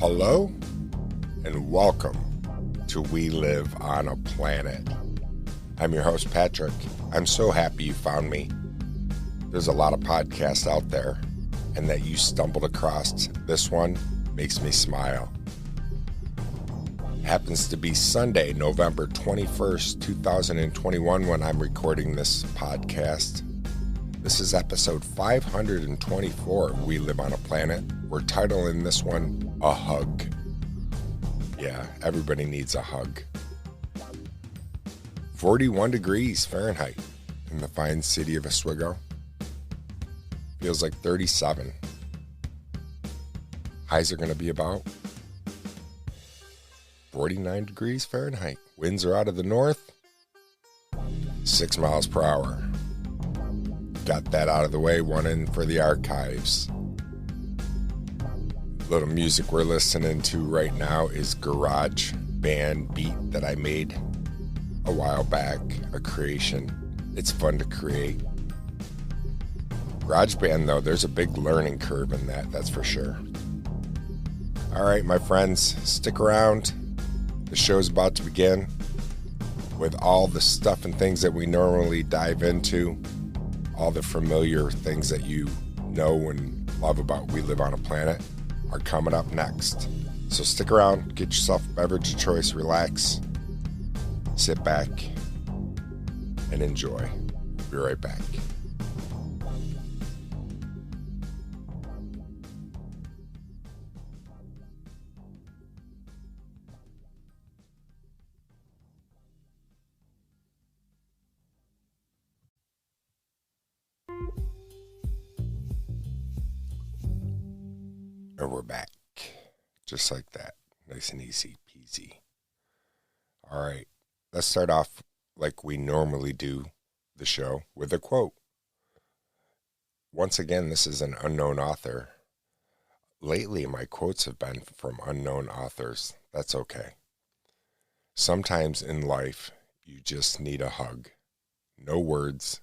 Hello and welcome to We Live on a Planet. I'm your host, Patrick. I'm so happy you found me. There's a lot of podcasts out there, and that you stumbled across this one makes me smile. Happens to be Sunday, November 21st, 2021, when I'm recording this podcast. This is episode 524 of We Live on a Planet. We're titling this one, A Hug. Yeah, everybody needs a hug. 41 degrees Fahrenheit in the fine city of Oswego. Feels like 37. Highs are going to be about 49 degrees Fahrenheit. Winds are out of the north, 6 miles per hour. Got that out of the way, one in for the archives. Little music we're listening to right now is Garage Band beat that I made a while back, a creation. It's fun to create. Garage Band, though, there's a big learning curve in that's for sure. All right, my friends, stick around. The show's about to begin with all the stuff and things that we normally dive into, all the familiar things that you know and love about We Live on a Planet are coming up next. So stick around, get yourself a beverage of choice, relax, sit back, and enjoy. We'll be right back. And we're back, just like that, nice and easy peasy. All right, let's start off like we normally do the show with a quote. Once again, this is an unknown author. Lately, my quotes have been from unknown authors. That's okay. Sometimes in life, you just need a hug. No words,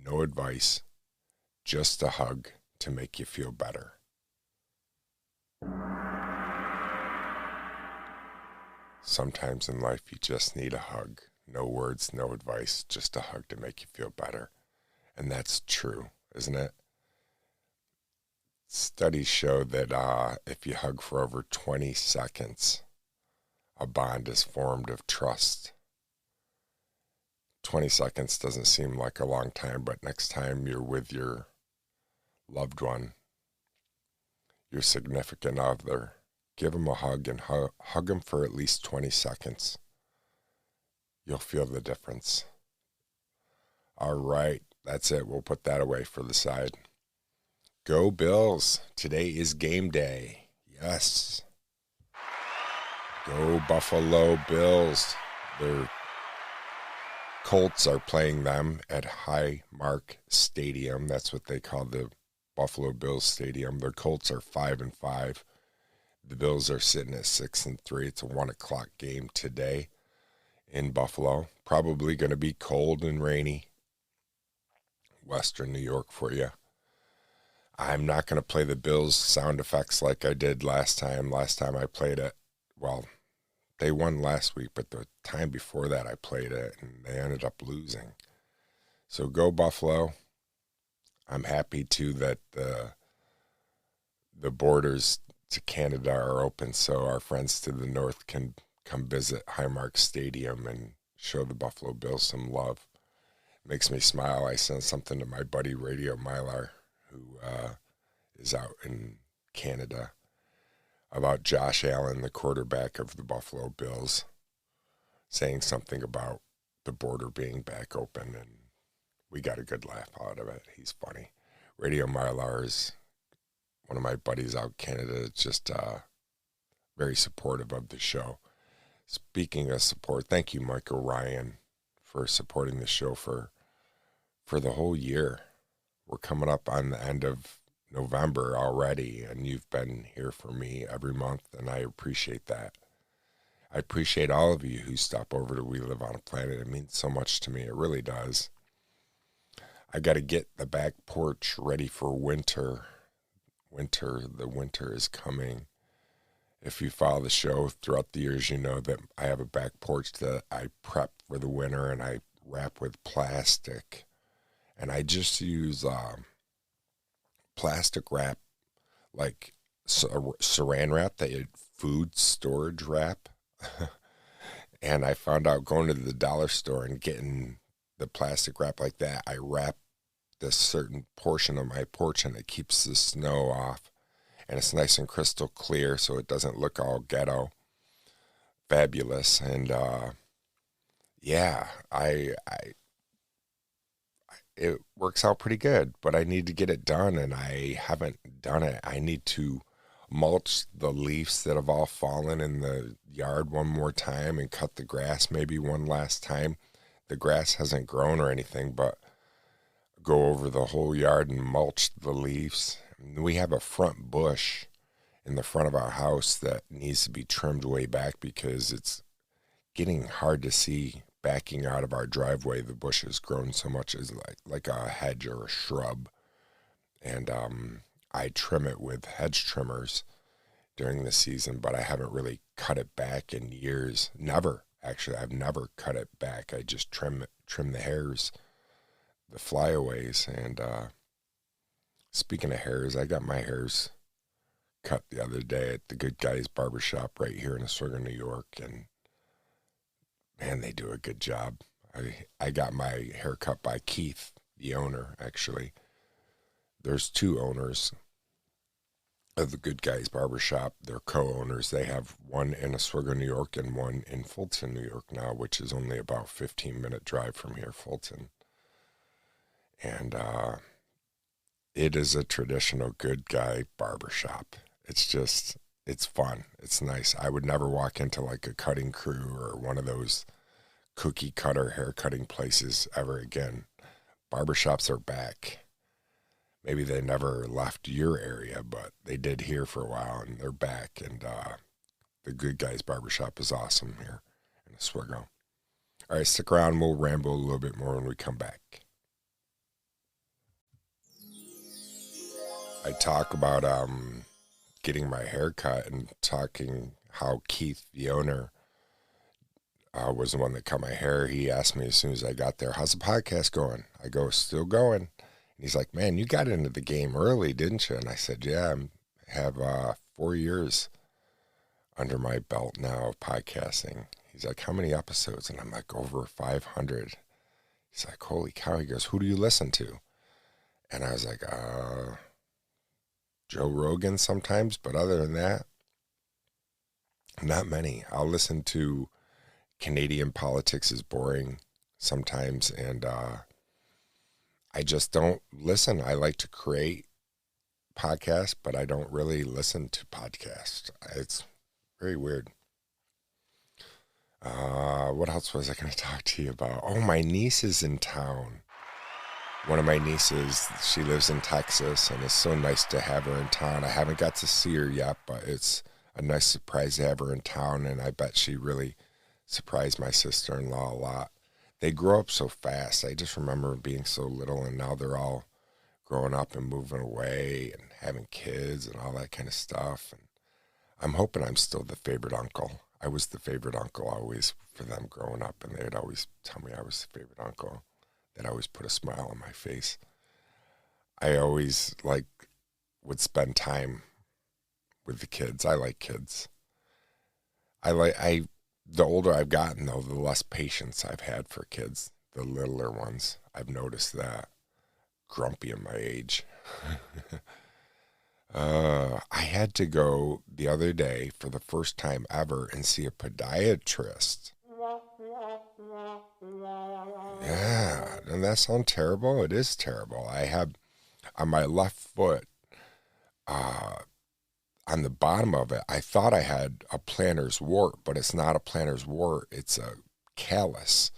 no advice, just a hug to make you feel better. Sometimes in life you just need a hug. No words, no advice, just a hug to make you feel better. And that's true, isn't it? Studies show that if you hug for over 20 seconds, a bond is formed of trust. 20 seconds doesn't seem like a long time, but next time you're with your loved one, your significant other, give them a hug and hug them for at least 20 seconds. You'll feel the difference. All right, that's it. We'll put that away for the side. Go Bills. Today is game day. Yes. Go Buffalo Bills. Their Colts are playing them at Highmark Stadium. That's what they call the Buffalo Bills Stadium. Their Colts are 5-5. The Bills are sitting at 6-3. It's a 1:00 game today in Buffalo. Probably going to be cold and rainy. Western New York for you. I'm not going to play the Bills sound effects like I did last time. Last time I played it, well, they won last week, but the time before that I played it and they ended up losing. So go Buffalo. I'm happy too that the borders to Canada are open so our friends to the north can come visit Highmark Stadium and show the Buffalo Bills some love. It makes me smile. I sent something to my buddy Radio Mylar, who is out in Canada, about Josh Allen, the quarterback of the Buffalo Bills, saying something about the border being back open, and we got a good laugh out of it. He's funny. Radio Mylar is one of my buddies out in Canada, just very supportive of the show. Speaking of support, thank you, Michael Ryan, for supporting the show for the whole year. We're coming up on the end of November already, and you've been here for me every month, and I appreciate that. I appreciate all of you who stop over to We Live on a Planet. It means so much to me. It really does. I got to get the back porch ready for winter. The winter is coming. If you follow the show throughout the years, you know that I have a back porch that I prep for the winter, and I wrap with plastic. And I just use plastic wrap, like saran wrap, food storage wrap. And I found out going to the dollar store and getting the plastic wrap like that, I wrap this certain portion of my porch and it keeps the snow off. And it's nice and crystal clear so it doesn't look all ghetto. Fabulous. And yeah, it works out pretty good, but I need to get it done, and I haven't done it. I need to mulch the leaves that have all fallen in the yard one more time and cut the grass maybe one last time. The grass hasn't grown or anything, but go over the whole yard and mulch the leaves. We have a front bush in the front of our house that needs to be trimmed way back because it's getting hard to see backing out of our driveway. The bush has grown so much as like a hedge or a shrub. And I trim it with hedge trimmers during the season, but I haven't really cut it back in years. Never, actually. I've never cut it back. I just trim the hairs, the flyaways. And speaking of hairs, I got my hairs cut the other day at the Good Guys Barbershop right here in Oswego, New York, and man, they do a good job. I got my hair cut by Keith, the owner, actually. There's two owners of the Good Guys Barbershop. They're co-owners. They have one in Oswego, New York, and one in Fulton, New York now, which is only about 15-minute drive from here, Fulton. And it is a traditional Good Guy Barbershop. It's fun. It's nice. I would never walk into like a cutting crew or one of those cookie cutter hair cutting places ever again. Barbershops are back. Maybe they never left your area, but they did here for a while, and they're back. And the Good Guys Barbershop is awesome here in Oswego. All right, stick around. We'll ramble a little bit more when we come back. I talk about getting my hair cut and talking how Keith, the owner, was the one that cut my hair. He asked me as soon as I got there, how's the podcast going? I go, still going. And he's like, man, you got into the game early, didn't you? And I said, yeah, I have 4 years under my belt now of podcasting. He's like, how many episodes? And I'm like, over 500. He's like, holy cow. He goes, who do you listen to? And I was like, Joe Rogan sometimes, but other than that, not many. I'll listen to Canadian Politics is Boring sometimes, and I just don't listen. I like to create podcasts, but I don't really listen to podcasts. It's very weird. What else was I going to talk to you about? Oh, my niece is in town. One of my nieces, she lives in Texas, and it's so nice to have her in town. I haven't got to see her yet, but it's a nice surprise to have her in town, and I bet she really surprised my sister-in-law a lot. They grow up so fast. I just remember being so little, and now they're all growing up and moving away and having kids and all that kind of stuff. And I'm hoping I'm still the favorite uncle. I was the favorite uncle always for them growing up, and they'd always tell me I was the favorite uncle. That always put a smile on my face. I always would spend time with the kids. I like kids. The older I've gotten though, the less patience I've had for kids. The littler ones, I've noticed that. Grumpy in my age. I had to go the other day for the first time ever and see a podiatrist. Yeah, and that sounds terrible. It is terrible. I have on my left foot, on the bottom of it, I thought I had a plantar's wart, but it's not a plantar's wart. It's a callus,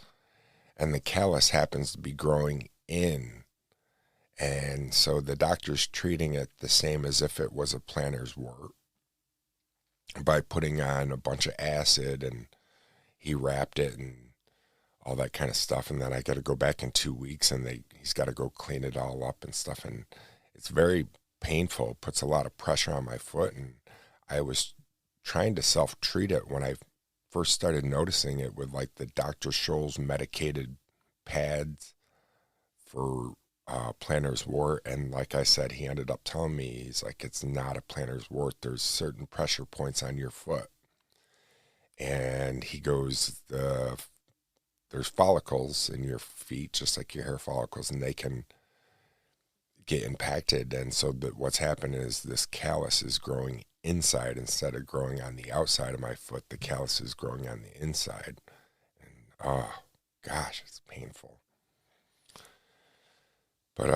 and the callus happens to be growing in. And so the doctor's treating it the same as if it was a plantar's wart by putting on a bunch of acid, and he wrapped it and all that kind of stuff. And then I got to go back in 2 weeks, and he's got to go clean it all up and stuff. And it's very painful. It puts a lot of pressure on my foot. And I was trying to self-treat it when I first started noticing it with like the Dr. Scholl's medicated pads for plantar's wart. And like I said, he ended up telling me, he's like, it's not a plantar's wart. There's certain pressure points on your foot. And he goes, there's follicles in your feet, just like your hair follicles, and they can get impacted. And so what's happened is this callus is growing inside instead of growing on the outside of my foot. The callus is growing on the inside. And oh gosh, it's painful. But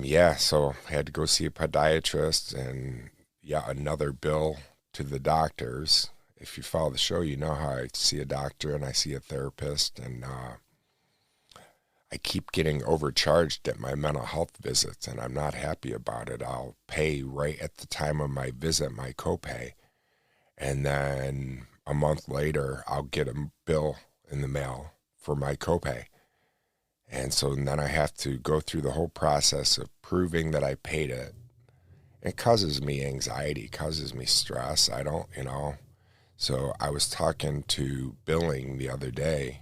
yeah, so I had to go see a podiatrist, and yeah, another bill to the doctors. If you follow the show, you know how I see a doctor and I see a therapist, and I keep getting overcharged at my mental health visits, and I'm not happy about it. I'll pay right at the time of my visit, my copay, and then a month later, I'll get a bill in the mail for my copay. And so then I have to go through the whole process of proving that I paid it. It causes me anxiety, causes me stress. I don't, So I was talking to billing the other day,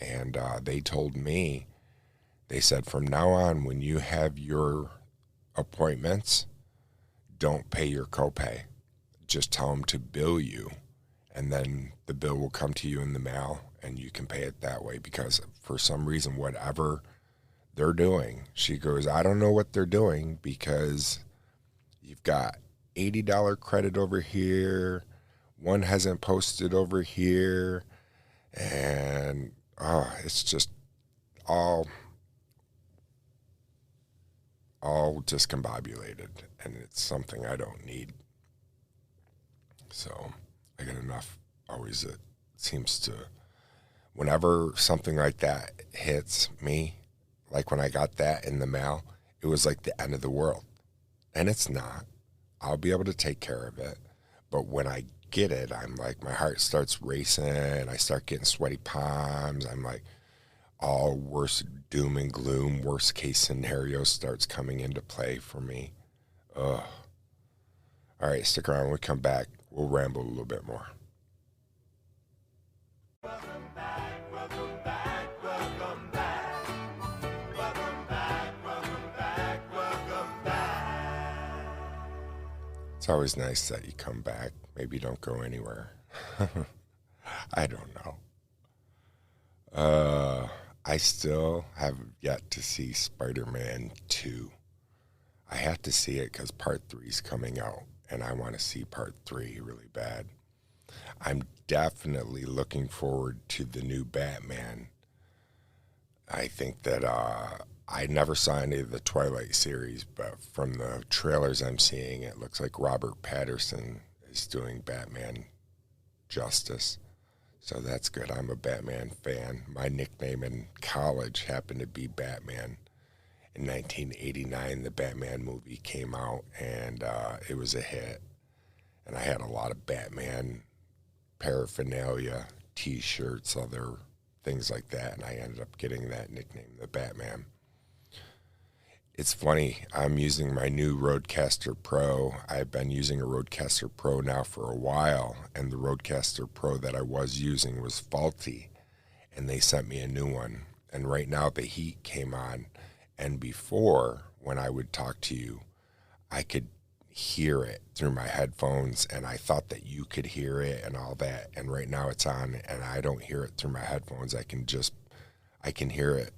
and they told me, they said, from now on, when you have your appointments, don't pay your copay. Just tell them to bill you, and then the bill will come to you in the mail, and you can pay it that way, because for some reason, whatever they're doing, she goes, I don't know what they're doing, because you've got $80 credit over here, one hasn't posted over here, and it's just all discombobulated, and it's something I don't need. So I get enough. Always, it seems to, whenever something like that hits me, like when I got that in the mail, it was like the end of the world. And it's not. I'll be able to take care of it. But when I get it, I'm like, my heart starts racing. I start getting sweaty palms. I'm like, all worst doom and gloom, worst case scenario starts coming into play for me. Ugh. All right, stick around. When we come back, we'll ramble a little bit more. Welcome back, welcome back, welcome back. Welcome back, welcome back, welcome back. It's always nice that you come back. Maybe don't go anywhere. I don't know. I still have yet to see Spider-Man 2. I have to see it because Part 3 is coming out, and I want to see Part 3 really bad. I'm definitely looking forward to the new Batman. I think that I never saw any of the Twilight series, but from the trailers I'm seeing, it looks like Robert Pattinson is doing Batman justice. So that's good. I'm a Batman fan. My nickname in college happened to be Batman. In 1989, the Batman movie came out, and it was a hit. And I had a lot of Batman paraphernalia, T-shirts, other things like that, and I ended up getting that nickname, the Batman. It's funny, I'm using my new Rodecaster Pro. I've been using a Rodecaster Pro now for a while, and the Rodecaster Pro that I was using was faulty, and they sent me a new one. And right now the heat came on, and before, when I would talk to you, I could hear it through my headphones, and I thought that you could hear it and all that, and right now it's on, and I don't hear it through my headphones. I can hear it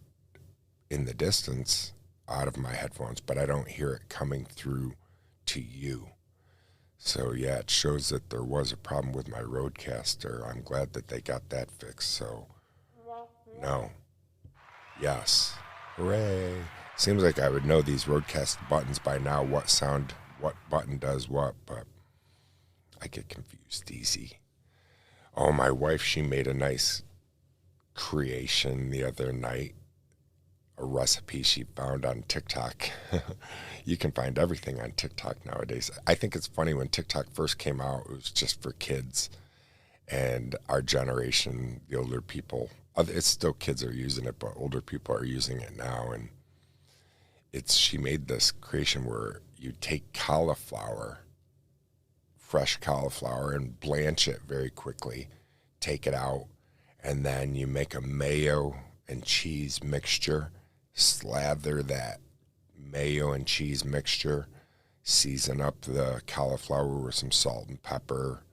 in the distance out of my headphones, but I don't hear it coming through to you. So yeah, it shows that there was a problem with my Rodecaster. I'm glad that they got that fixed. So no, yes, hooray. Seems like I would know these Rodecaster buttons by now, what button does what, but I get confused easy. Oh, my wife, she made a nice creation the other night, a recipe she found on TikTok. You can find everything on TikTok nowadays. I think it's funny, when TikTok first came out, it was just for kids, and our generation, the older people, it's still kids are using it, but older people are using it now. And she made this creation where you take cauliflower fresh cauliflower and blanch it very quickly. Take it out, and then you make a mayo and cheese mixture. Slather that mayo and cheese mixture. Season up the cauliflower with some salt and pepper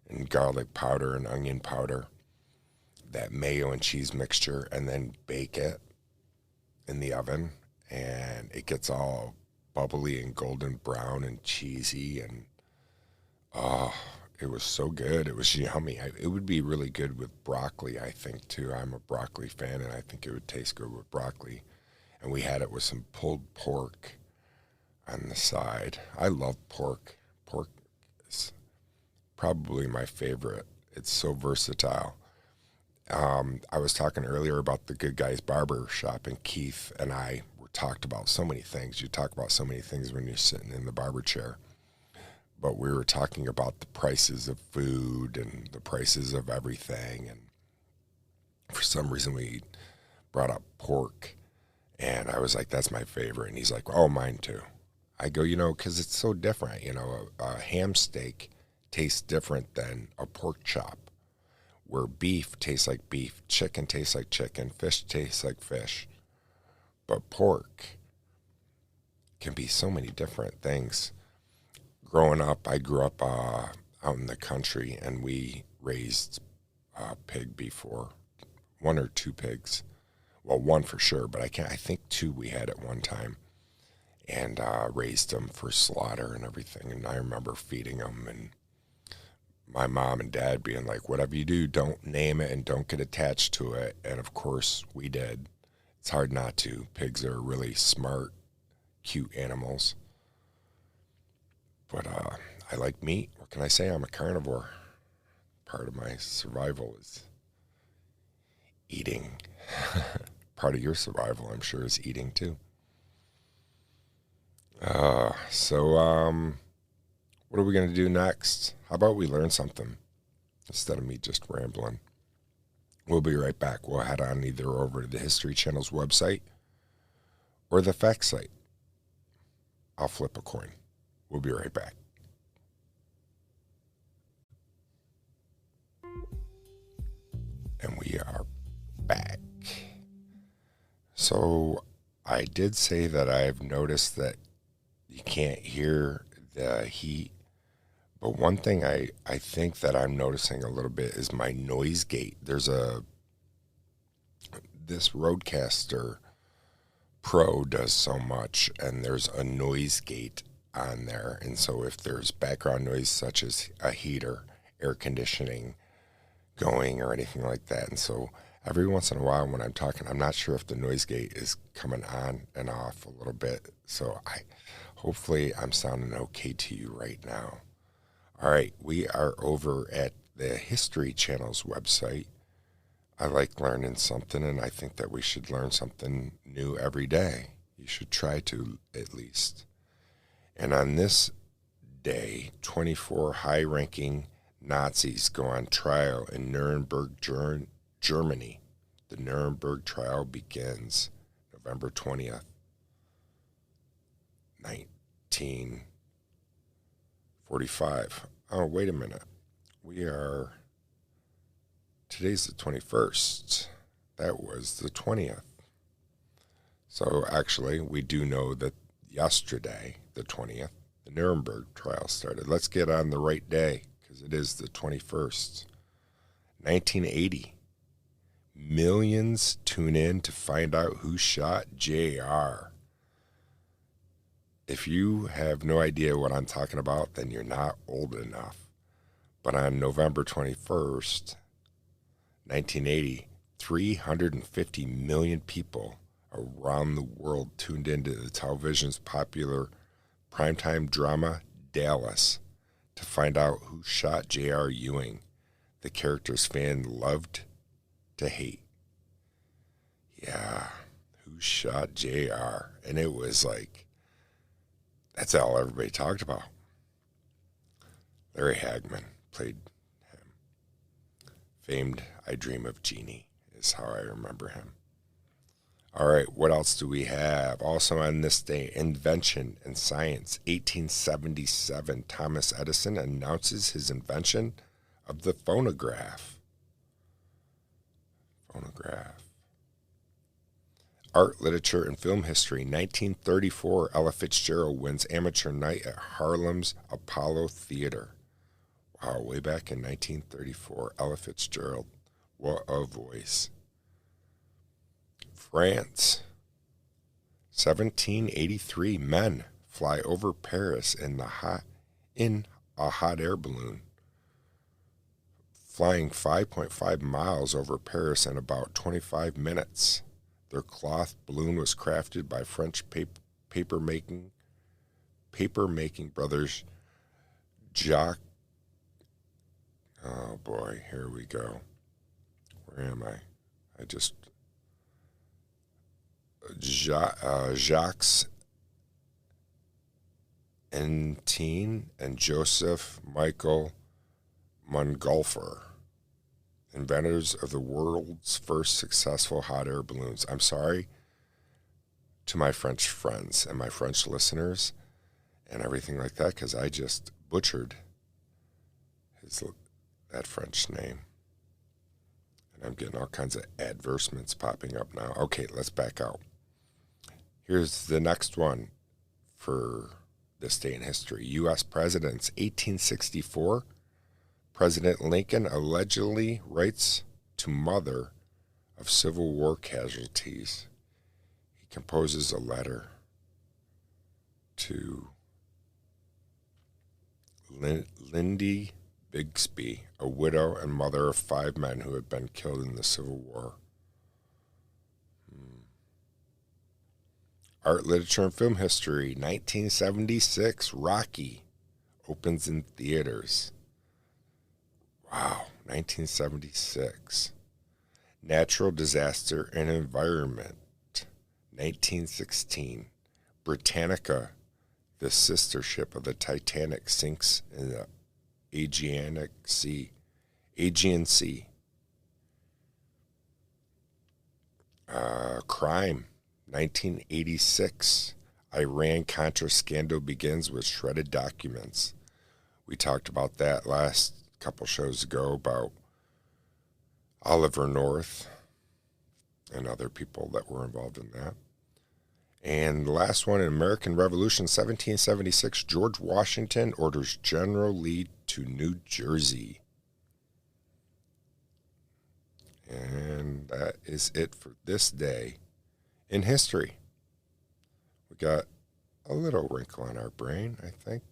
and garlic powder and onion powder. That mayo and cheese mixture, and then bake it in the oven, and it gets all bubbly and golden brown and cheesy, and oh, it was so good. It was yummy. It would be really good with broccoli, I think, too. I'm a broccoli fan, and I think it would taste good with broccoli. And we had it with some pulled pork on the side. I love pork. Pork is probably my favorite. It's so versatile. I was talking earlier about the Good Guys Barber Shop, and Keith and I were talked about so many things. You talk about so many things when you're sitting in the barber chair. But we were talking about the prices of food and the prices of everything. And for some reason, we brought up pork. And I was like, that's my favorite. And he's like, oh, mine too. I go, because it's so different. A ham steak tastes different than a pork chop. Where beef tastes like beef, chicken tastes like chicken, fish tastes like fish. But pork can be so many different things. Growing up, I grew up out in the country, and we raised pig before, 1 or 2 pigs. Well, 1 for sure, but I think 2 we had at one time, and raised them for slaughter and everything. And I remember feeding them, and my mom and dad being like, whatever you do, don't name it and don't get attached to it. And of course we did. It's hard not to. Pigs are really smart, cute animals. But I like meat. What can I say? I'm a carnivore. Part of my survival is eating. Part of your survival, I'm sure, is eating too. What are we going to do next? How about we learn something instead of me just rambling? We'll be right back. We'll head on either over to the History Channel's website or the fact site. I'll flip a coin. We'll be right back. And we are back. So I did say that I've noticed that you can't hear the heat. But one thing I think that I'm noticing a little bit is my noise gate. There's this Rodecaster Pro does so much, and there's a noise gate on there. And so if there's background noise such as a heater, air conditioning going or anything like that. And so every once in a while when I'm talking, I'm not sure if the noise gate is coming on and off a little bit. So hopefully I'm sounding okay to you right now. All right, we are over at the History Channel's website. I like learning something, and I think that we should learn something new every day. You should try to, at least. And on this day, 24 high-ranking Nazis go on trial in Nuremberg, Germany. The Nuremberg trial begins November 20th, 1945. Oh, wait a minute. Today's the 21st. That was the 20th. So actually, we do know that yesterday, the 20th, the Nuremberg trial started. Let's get on the right day, because it is the 21st. 1980. Millions tune in to find out who shot JR. If you have no idea what I'm talking about, then you're not old enough. But on November 21st, 1980, 350 million people around the world tuned into the television's popular primetime drama Dallas to find out who shot J.R. Ewing, the character's fan loved to hate. Yeah, who shot J.R.? And it was like, that's all everybody talked about. Larry Hagman played him. Famed I Dream of Jeannie is how I remember him. All right, what else do we have? Also on this day, invention and science. 1877, Thomas Edison announces his invention of the phonograph. Art, literature, and film history. 1934, Ella Fitzgerald wins amateur night at Harlem's Apollo Theater. Wow, way back in 1934, Ella Fitzgerald. What a voice. France, 1783, men fly over Paris in a hot air balloon, flying 5.5 miles over Paris in about 25 minutes. Their cloth balloon was crafted by French paper making brothers Jacques. Oh boy, here we go. Where am I? Jacques Entine and Joseph Michael Montgolfier, inventors of the world's first successful hot air balloons. I'm sorry to my French friends and my French listeners and everything like that, because I just butchered that French name. And I'm getting all kinds of advertisements popping up now. Okay, let's back out. Here's the next one for this day in history. U.S. presidents, 1864. President Lincoln allegedly writes to mother of Civil War casualties. He composes a letter to Lindy Bixby, a widow and mother of 5 men who had been killed in the Civil War. Art, literature, and film history. 1976, Rocky opens in theaters. Wow, 1976. Natural disaster and environment. 1916, Britannica, the sister ship of the Titanic, sinks in the Aegean Sea. Crime. 1986, Iran-Contra scandal begins with shredded documents. We talked about that last couple shows ago about Oliver North and other people that were involved in that. And the last one, in American Revolution, 1776, George Washington orders General Lee to New Jersey. And that is it for this day in history. We got a little wrinkle in our brain, I think.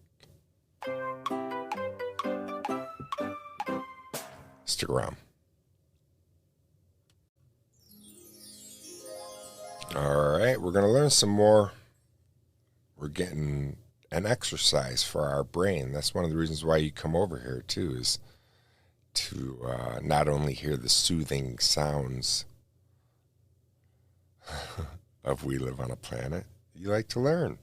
Stick around. All right, we're going to learn some more. We're getting an exercise for our brain. That's one of the reasons why you come over here, too, is to not only hear the soothing sounds of We Live on a Planet, you like to learn.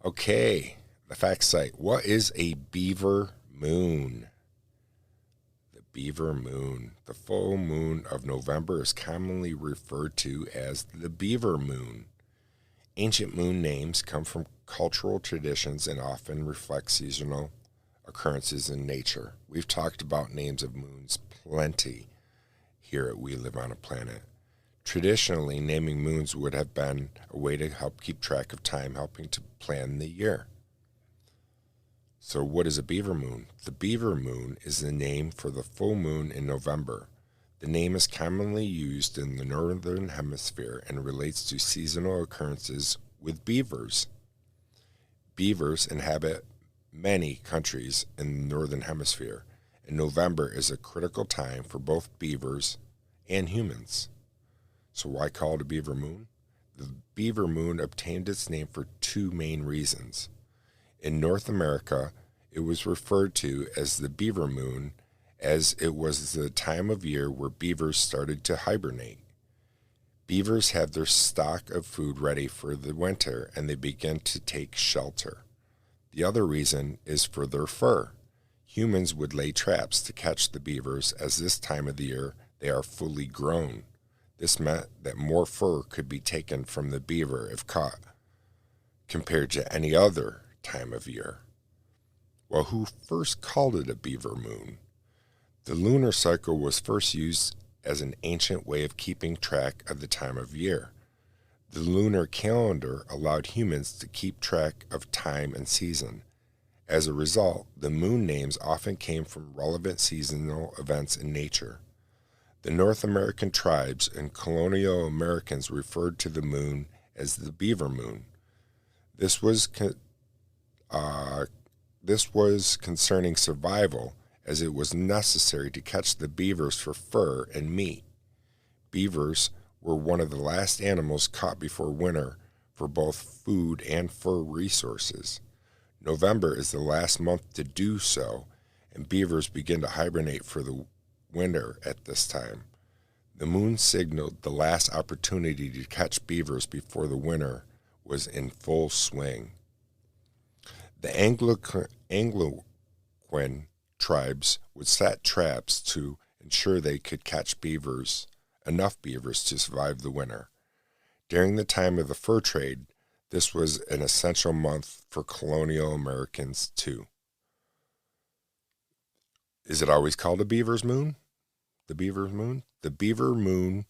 Okay, the fact site. What is a beaver moon? The beaver moon. The full moon of November is commonly referred to as the beaver moon. Ancient moon names come from cultural traditions and often reflect seasonal occurrences in nature. We've talked about names of moons plenty here at We Live on a Planet. Traditionally, naming moons would have been a way to help keep track of time, helping to plan the year. So what is a beaver moon? The beaver moon is the name for the full moon in November. The name is commonly used in the northern hemisphere and relates to seasonal occurrences with beavers. Beavers inhabit many countries in the northern hemisphere, and November is a critical time for both beavers and humans. So why call it a beaver moon? The beaver moon obtained its name for 2 main reasons. In North America, it was referred to as the beaver moon as it was the time of year where beavers started to hibernate. Beavers have their stock of food ready for the winter, and they begin to take shelter. The other reason is for their fur. Humans would lay traps to catch the beavers, as this time of the year they are fully grown. This meant that more fur could be taken from the beaver if caught compared to any other time of year. Well, who first called it a beaver moon? The lunar cycle was first used as an ancient way of keeping track of the time of year. The lunar calendar allowed humans to keep track of time and season. As a result, the moon names often came from relevant seasonal events in nature. The North American tribes and colonial Americans referred to the moon as the beaver moon. This was concerning survival, as it was necessary to catch the beavers for fur and meat. Beavers were one of the last animals caught before winter for both food and fur resources. November is the last month to do so, and beavers begin to hibernate for the winter at this time. The moon signaled the last opportunity to catch beavers before the winter was in full swing. The Algonquin tribes would set traps to ensure they could catch enough beavers to survive the winter. During the time of the fur trade, this was an essential month for colonial Americans too. Is it always called a beaver's moon? The beaver's moon? The beaver moon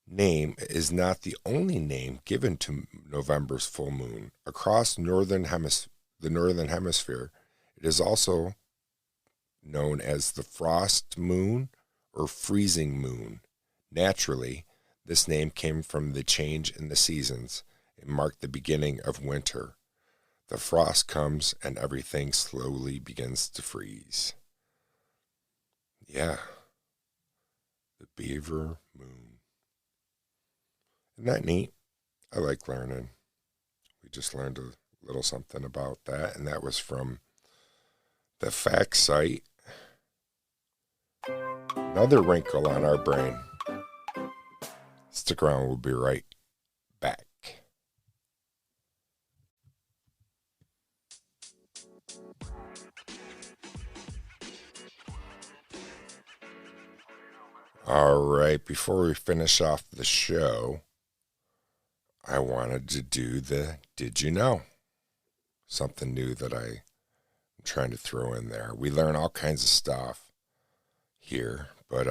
name is not the only name given to November's full moon. Across the northern hemisphere, it is also known as the frost moon or freezing moon. Naturally, this name came from the change in the seasons. It marked the beginning of winter. The frost comes and everything slowly begins to freeze. Yeah, the beaver moon. Isn't that neat? I like learning. We just learned a little something about that, and that was from the fact site. Another wrinkle on our brain. Stick around, we'll be right back. All right, before we finish off the show, I wanted to do the Did You Know? Something new that I'm trying to throw in there. We learn all kinds of stuff here, but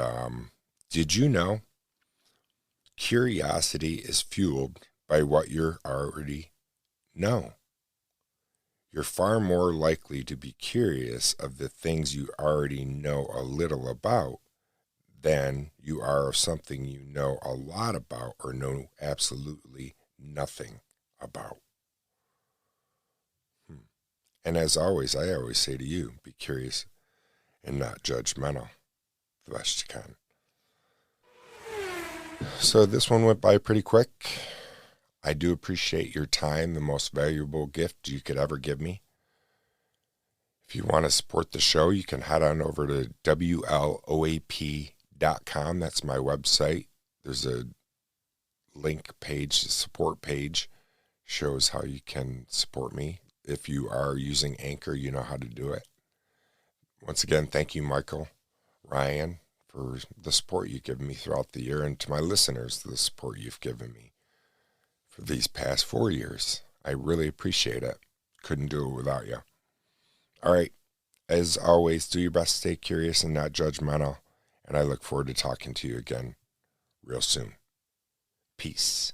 did you know curiosity is fueled by what you already know? You're far more likely to be curious of the things you already know a little about than you are of something you know a lot about or know absolutely nothing about. And as always, I always say to you, be curious and not judgmental the best you can. So this one went by pretty quick. I do appreciate your time, the most valuable gift you could ever give me. If you want to support the show, you can head on over to WLOAP.com. That's my website. There's a link page, the support page, shows how you can support me. If you are using Anchor, you know how to do it. Once again, thank you, Michael, Ryan, for the support you've given me throughout the year, and to my listeners, the support you've given me for these past 4 years. I really appreciate it. Couldn't do it without you. All right. As always, do your best to stay curious and not judgmental, and I look forward to talking to you again real soon. Peace.